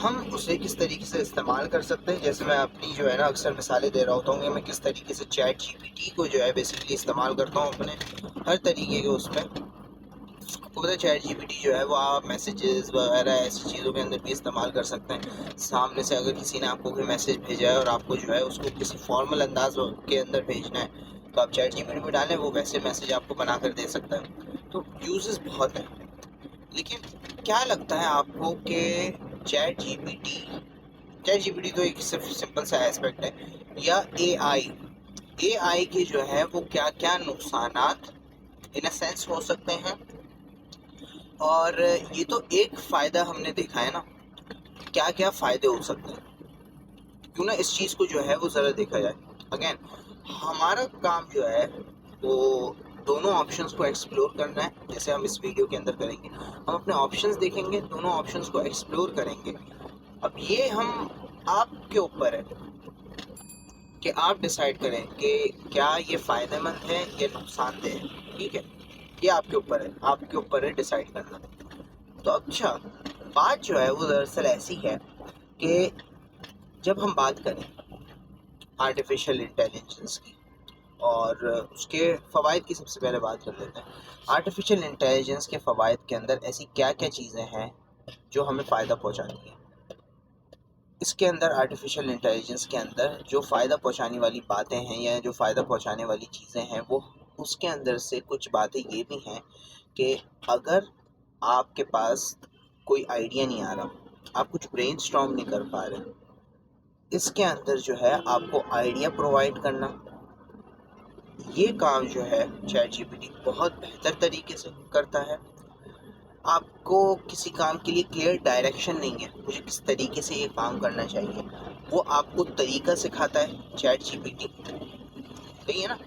ہم اسے کس طریقے سے استعمال کر سکتے ہیں. جیسے میں اپنی جو ہے نا اکثر مثالیں دے رہا ہوتا ہوں کہ میں کس طریقے سے چیٹ جی پی ٹی کو جو ہے بیسیکلی استعمال کرتا ہوں اپنے ہر طریقے کے اس میں. آپ کو پتا ہے چیٹ جی پی ٹی جو ہے وہ آپ میسیجز وغیرہ ایسی چیزوں کے اندر بھی استعمال کر سکتے ہیں. سامنے سے اگر کسی نے آپ کو کوئی میسیج بھیجا ہے اور آپ کو جو ہے اس کو کسی فارمل انداز کے اندر بھیجنا ہے تو آپ چیٹ جی پی ٹی میں ڈالیں, وہ ویسے میسیج آپ کو بنا کر دے سکتا ہے. تو یوزز بہت ہیں. لیکن کیا لگتا ہے آپ کو کہ چیٹ جی پی ٹی تو ایک صرف سمپل سا ایسپیکٹ ہے, یا اے آئی کے جو ہے وہ کیا کیا نقصانات ان اے سینس ہو سکتے ہیں. اور یہ تو ایک فائدہ ہم نے دیکھا ہے نا, کیا کیا فائدے ہو سکتے ہیں, کیوں نہ اس چیز کو جو ہے وہ ذرا دیکھا جائے. اگین ہمارا کام جو ہے وہ دونوں آپشنز کو ایکسپلور کرنا ہے, جیسے ہم اس ویڈیو کے اندر کریں گے. ہم اپنے آپشنز دیکھیں گے, دونوں آپشنز کو ایکسپلور کریں گے. اب یہ ہم آپ کے اوپر ہے کہ آپ ڈیسائیڈ کریں کہ کیا یہ فائدہ مند ہے یا نقصان دہ ہے. ٹھیک ہے, یہ آپ کے اوپر ہے, آپ کے اوپر ہے ڈیسائیڈ کرنا. تو اچھا بات جو ہے وہ دراصل ایسی ہے کہ جب ہم بات کریں آرٹیفیشیل انٹیلیجنس کی اور اس کے فوائد کی, سب سے پہلے بات کر لیتے ہیں. آرٹیفیشیل انٹیلیجنس کے فوائد کے اندر ایسی کیا کیا چیزیں ہیں جو ہمیں فائدہ پہنچاتی ہیں. اس کے اندر آرٹیفیشیل انٹیلیجنس کے اندر جو فائدہ پہنچانے والی باتیں ہیں یا جو فائدہ پہنچانے والی چیزیں ہیں, وہ اس کے اندر سے کچھ باتیں یہ بھی ہیں کہ اگر آپ کے پاس کوئی آئیڈیا نہیں آ رہا, آپ کچھ برین اسٹارم نہیں کر پا رہے, اس کے اندر جو ہے آپ کو آئیڈیا پرووائڈ کرنا, یہ کام جو ہے چیٹ جی پی ٹی بہت بہتر طریقے سے کرتا ہے. آپ کو کسی کام کے لیے کلیئر ڈائریکشن نہیں ہے, مجھے کس طریقے سے یہ کام کرنا چاہیے, وہ آپ کو طریقہ سکھاتا ہے چیٹ جی پی ٹی. صحیح ہے نا,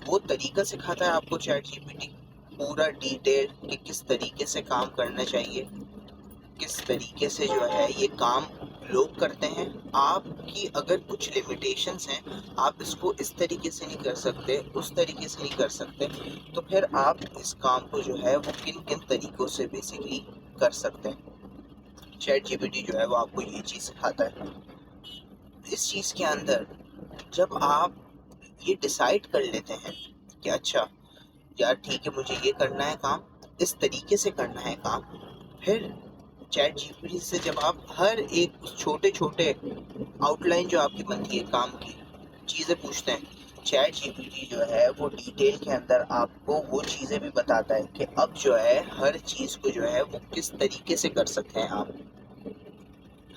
وہ طریقہ سکھاتا ہے آپ کو چیٹ جی پی ٹی, پورا ڈیٹیل کہ کس طریقے سے کام کرنا چاہیے, کس طریقے سے جو ہے یہ کام لوگ کرتے ہیں. آپ کی اگر کچھ لمیٹیشنز ہیں, آپ اس کو اس طریقے سے نہیں کر سکتے, اس طریقے سے نہیں کر سکتے, تو پھر آپ اس کام کو جو ہے وہ کن کن طریقوں سے بیسیکلی کر سکتے ہیں. چیٹ جی پی ٹی جو ہے وہ آپ کو یہ چیز سکھاتا ہے. اس چیز کے اندر جب آپ یہ ڈیسائیڈ کر لیتے ہیں کہ اچھا یار ٹھیک ہے مجھے یہ کرنا ہے کام, اس طریقے سے کرنا ہے کام, پھر چیٹ جی پی ٹی سے جب آپ ہر ایک چھوٹے چھوٹے آؤٹ لائن جو آپ کی بنتی ہے کام کی چیزیں پوچھتے ہیں, چیٹ جی پی ٹی جو ہے وہ ڈیٹیل کے اندر آپ کو وہ چیزیں بھی بتاتا ہے کہ اب جو ہے ہر چیز کو جو ہے وہ کس طریقے سے کر سکتے ہیں آپ,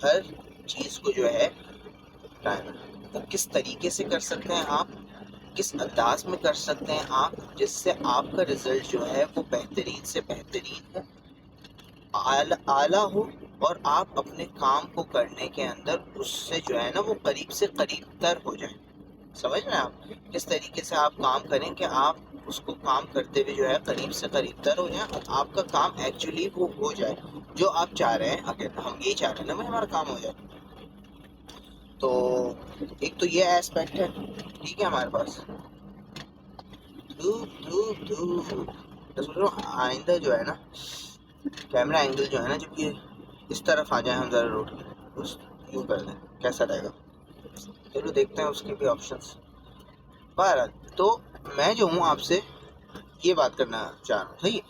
ہر چیز کو جو ہے وہ کس طریقے سے کر سکتے ہیں آپ, کس انداز میں کر سکتے ہیں آپ, جس سے آپ کا رزلٹ جو ہے وہ بہترین سے بہترین ہو, اعلیٰ ہو, اور آپ اپنے کام کو کرنے کے اندر اس سے جو ہے نا وہ قریب سے قریب تر ہو جائیں. سمجھ رہے ہیں آپ کس طریقے سے آپ کام کریں کہ آپ اس کو کام کرتے ہوئے جو ہے قریب سے قریب تر ہو جائیں, آپ کا کام ایکچولی وہ ہو جائے جو آپ چاہ رہے ہیں. اگر ہم یہی چاہ رہے ہیں نا بھائی ہمارا کام ہو جائے, تو ایک تو یہ ایسپیکٹ ہے. ٹھیک ہے, ہمارے پاس آئندہ جو ہے نا کیمرہ اینگل جو ہے نا جب یہ اس طرف آ جائیں ہم ذرا روڈ کی یوں کر دیں کیسا رہے گا. چلو دیکھتے ہیں اس کے بھی آپشنس. بہرحال تو میں جو ہوں آپ سے یہ بات کرنا چاہ رہا ہوں, صحیح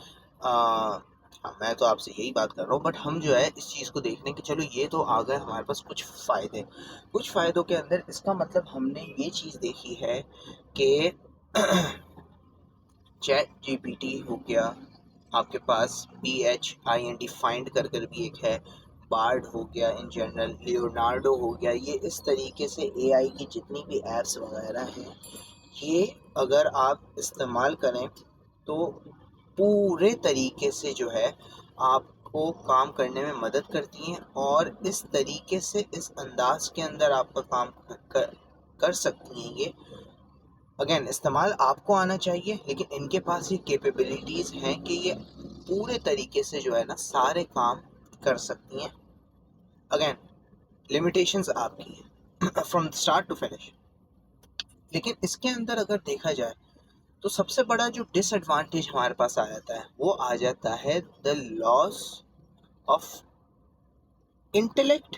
میں تو آپ سے یہی بات کر رہا ہوں, بٹ ہم جو ہے اس چیز کو دیکھ لیں کہ چلو یہ تو آ گئے ہمارے پاس کچھ فائدے. کچھ فائدوں کے اندر اس کا مطلب ہم نے یہ چیز دیکھی ہے کہ چیٹ جی پی ٹی ہو گیا, آپ کے پاس PHIND فائنڈ کر بھی ایک ہے, بارڈ ہو گیا, ان جنرل لیونارڈو ہو گیا. یہ اس طریقے سے اے آئی کی جتنی بھی ایپس وغیرہ ہیں, یہ اگر آپ استعمال کریں تو پورے طریقے سے جو ہے آپ کو کام کرنے میں مدد کرتی ہیں, اور اس طریقے سے اس انداز کے اندر آپ کا کام کر سکتی ہیں. یہ اگین استعمال آپ کو آنا چاہیے, لیکن ان کے پاس یہ کیپیبلٹیز ہیں کہ یہ پورے طریقے سے جو ہے نا سارے کام کر سکتی ہیں. اگین لمیٹیشنز آپ کی ہیں فرام اسٹارٹ ٹو فنش. لیکن اس کے اندر اگر دیکھا جائے تو سب سے بڑا جو ڈس ایڈوانٹیج ہمارے پاس آ جاتا ہے وہ آ جاتا ہے دا لاس آف انٹلیکٹ